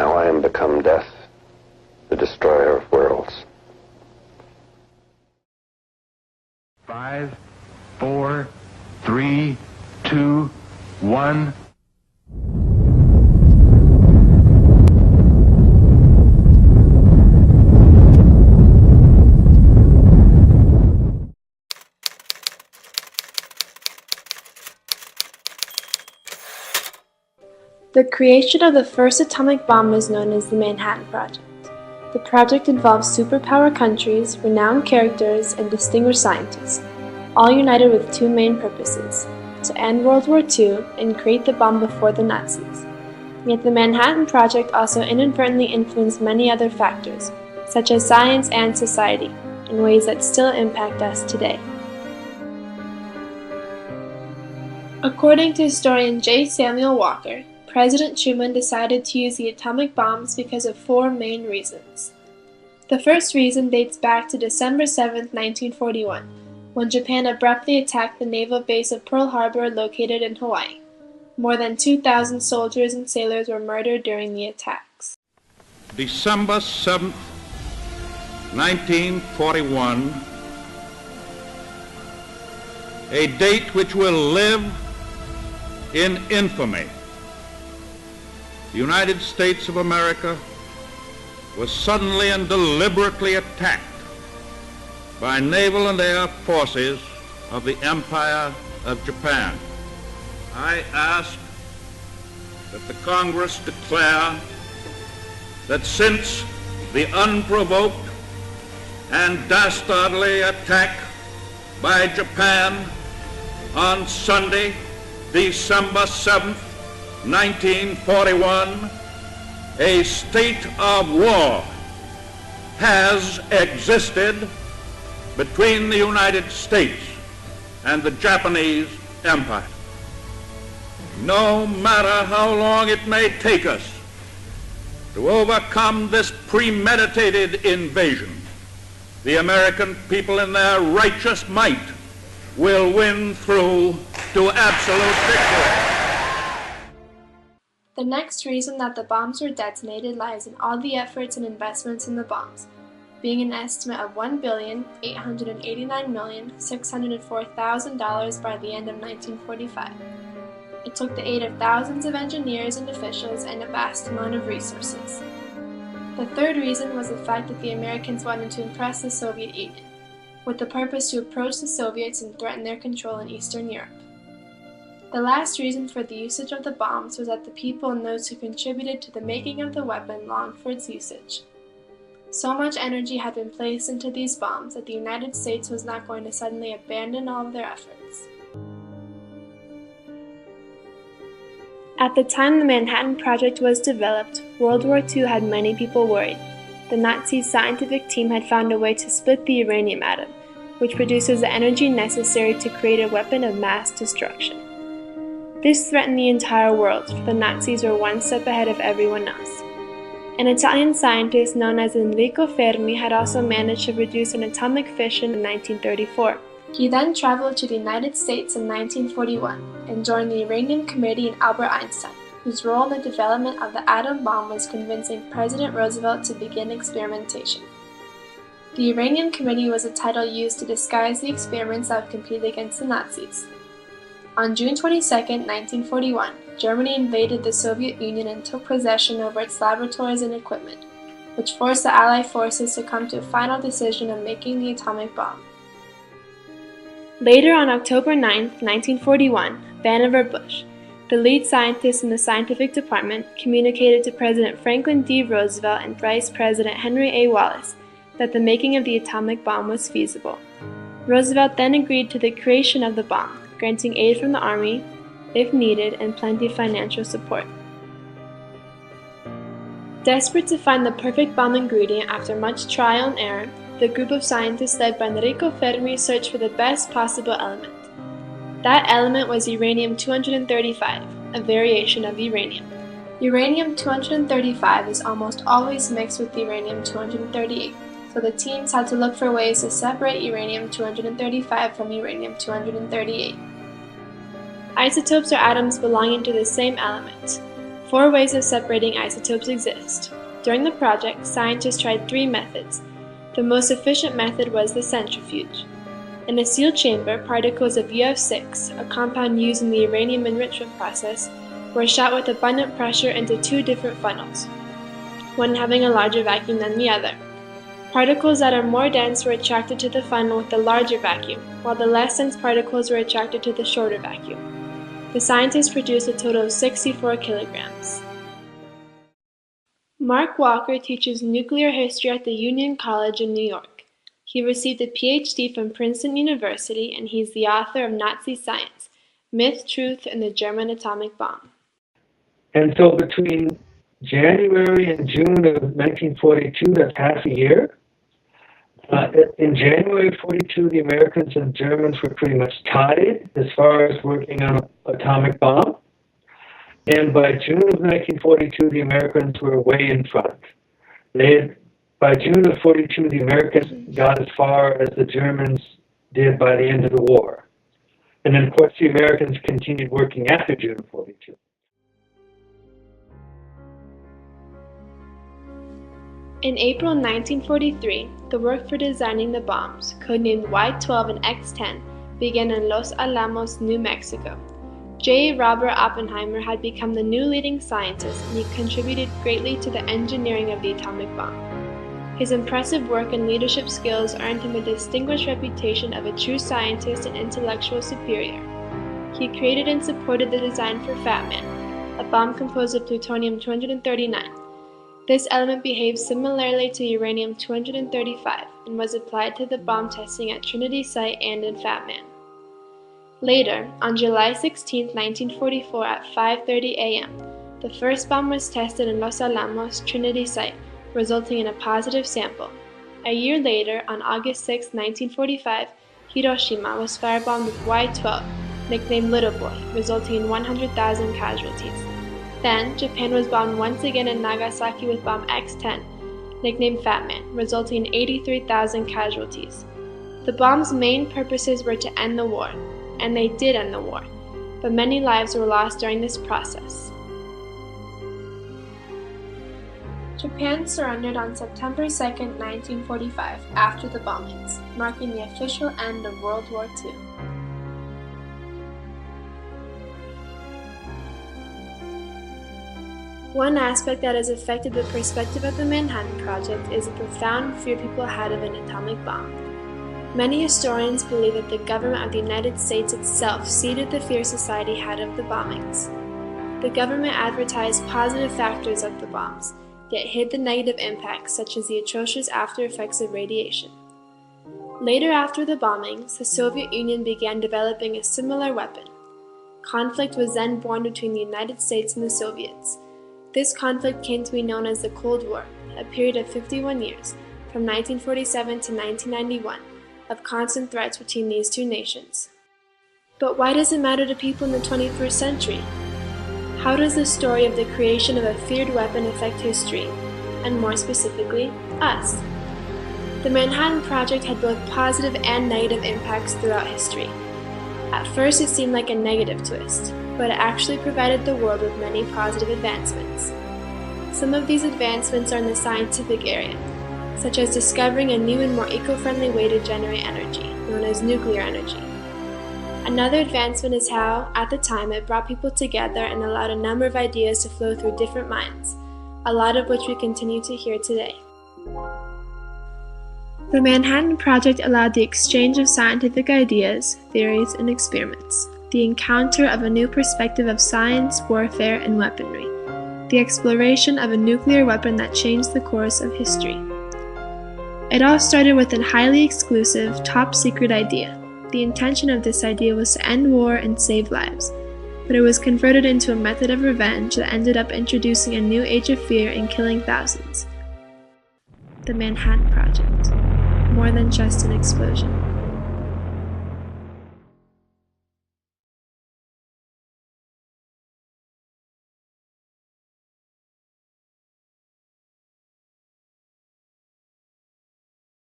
now I am become death, the destroyer of worlds. 5, 4, 3, 2, 1. The creation of the first atomic bomb is known as the Manhattan Project. The project involves superpower countries, renowned characters, and distinguished scientists, all united with two main purposes: to end World War II and create the bomb before the Nazis. Yet the Manhattan Project also inadvertently influenced many other factors, such as science and society, in ways that still impact us today. According to historian J. Samuel Walker, President Truman decided to use the atomic bombs because of four main reasons. The first reason dates back to December 7, 1941, when Japan abruptly attacked the naval base of Pearl Harbor located in Hawaii. More than 2,000 soldiers and sailors were murdered during the attacks. December 7, 1941, a date which will live in infamy. The United States of America was suddenly and deliberately attacked by naval and air forces of the Empire of Japan. I ask that the Congress declare that since the unprovoked and dastardly attack by Japan on Sunday, December 7th, 1941, a state of war has existed between the United States and the Japanese Empire. No matter how long it may take us to overcome this premeditated invasion, the American people in their righteous might will win through to absolute victory. The next reason that the bombs were detonated lies in all the efforts and investments in the bombs, being an estimate of $1,889,604,000 by the end of 1945. It took the aid of thousands of engineers and officials and a vast amount of resources. The third reason was the fact that the Americans wanted to impress the Soviet Union, with the purpose to approach the Soviets and threaten their control in Eastern Europe. The last reason for the usage of the bombs was that the people and those who contributed to the making of the weapon longed for its usage. So much energy had been placed into these bombs that the United States was not going to suddenly abandon all of their efforts. At the time the Manhattan Project was developed, World War II had many people worried. The Nazi scientific team had found a way to split the uranium atom, which produces the energy necessary to create a weapon of mass destruction. This threatened the entire world, for the Nazis were one step ahead of everyone else. An Italian scientist known as Enrico Fermi had also managed to produce an atomic fission in 1934. He then traveled to the United States in 1941 and joined the Uranium Committee in Albert Einstein, whose role in the development of the atom bomb was convincing President Roosevelt to begin experimentation. The Uranium Committee was a title used to disguise the experiments that would compete against the Nazis. On June 22, 1941, Germany invaded the Soviet Union and took possession over its laboratories and equipment, which forced the Allied forces to come to a final decision of making the atomic bomb. Later on October 9, 1941, Vannevar Bush, the lead scientist in the scientific department, communicated to President Franklin D. Roosevelt and Vice President Henry A. Wallace that the making of the atomic bomb was feasible. Roosevelt then agreed to the creation of the bomb, granting aid from the Army, if needed, and plenty of financial support. Desperate to find the perfect bomb ingredient after much trial and error, the group of scientists led by Enrico Fermi searched for the best possible element. That element was uranium-235, a variation of uranium. Uranium-235 is almost always mixed with uranium-238, so the teams had to look for ways to separate uranium-235 from uranium-238. Isotopes are atoms belonging to the same element. 4 ways of separating isotopes exist. During the project, scientists tried 3 methods. The most efficient method was the centrifuge. In a sealed chamber, particles of UF6, a compound used in the uranium enrichment process, were shot with abundant pressure into 2 different funnels, one having a larger vacuum than the other. Particles that are more dense were attracted to the funnel with the larger vacuum, while the less dense particles were attracted to the shorter vacuum. The scientists produced a total of 64 kilograms. Mark Walker teaches nuclear history at the Union College in New York. He received a PhD from Princeton University, and he's the author of Nazi Science: Myth, Truth, and the German Atomic Bomb. And so between January and June of 1942, that's half a year. In January 42, the Americans and Germans were pretty much tied as far as working on an atomic bomb. And by June of 1942, the Americans were way in front. By June of 42, the Americans got as far as the Germans did by the end of the war. And then, of course, the Americans continued working after June of 42. In April 1943, the work for designing the bombs, codenamed Y-12 and X-10, began in Los Alamos, New Mexico. J. Robert Oppenheimer had become the new leading scientist, and he contributed greatly to the engineering of the atomic bomb. His impressive work and leadership skills earned him a distinguished reputation of a true scientist and intellectual superior. He created and supported the design for Fat Man, a bomb composed of plutonium-239. This element behaves similarly to uranium-235 and was applied to the bomb testing at Trinity Site and in Fat Man. Later, on July 16, 1944 at 5:30 a.m., the first bomb was tested in Los Alamos Trinity Site, resulting in a positive sample. A year later, on August 6, 1945, Hiroshima was firebombed with Y-12, nicknamed Little Boy, resulting in 100,000 casualties. Then, Japan was bombed once again in Nagasaki with bomb X-10, nicknamed Fat Man, resulting in 83,000 casualties. The bomb's main purposes were to end the war, and they did end the war, but many lives were lost during this process. Japan surrendered on September 2, 1945, after the bombings, marking the official end of World War II. One aspect that has affected the perspective of the Manhattan Project is the profound fear people had of an atomic bomb. Many historians believe that the government of the United States itself seeded the fear society had of the bombings. The government advertised positive factors of the bombs, yet hid the negative impacts such as the atrocious after effects of radiation. Later after the bombings, the Soviet Union began developing a similar weapon. Conflict was then born between the United States and the Soviets. This conflict came to be known as the Cold War, a period of 51 years, from 1947 to 1991, of constant threats between these two nations. But why does it matter to people in the 21st century? How does the story of the creation of a feared weapon affect history, and more specifically, us? The Manhattan Project had both positive and negative impacts throughout history. At first it seemed like a negative twist, but it actually provided the world with many positive advancements. Some of these advancements are in the scientific area, such as discovering a new and more eco-friendly way to generate energy, known as nuclear energy. Another advancement is how, at the time, it brought people together and allowed a number of ideas to flow through different minds, a lot of which we continue to hear today. The Manhattan Project allowed the exchange of scientific ideas, theories, and experiments, the encounter of a new perspective of science, warfare, and weaponry, the exploration of a nuclear weapon that changed the course of history. It all started with a highly exclusive, top-secret idea. The intention of this idea was to end war and save lives, but it was converted into a method of revenge that ended up introducing a new age of fear and killing thousands. The Manhattan Project. More than just an explosion.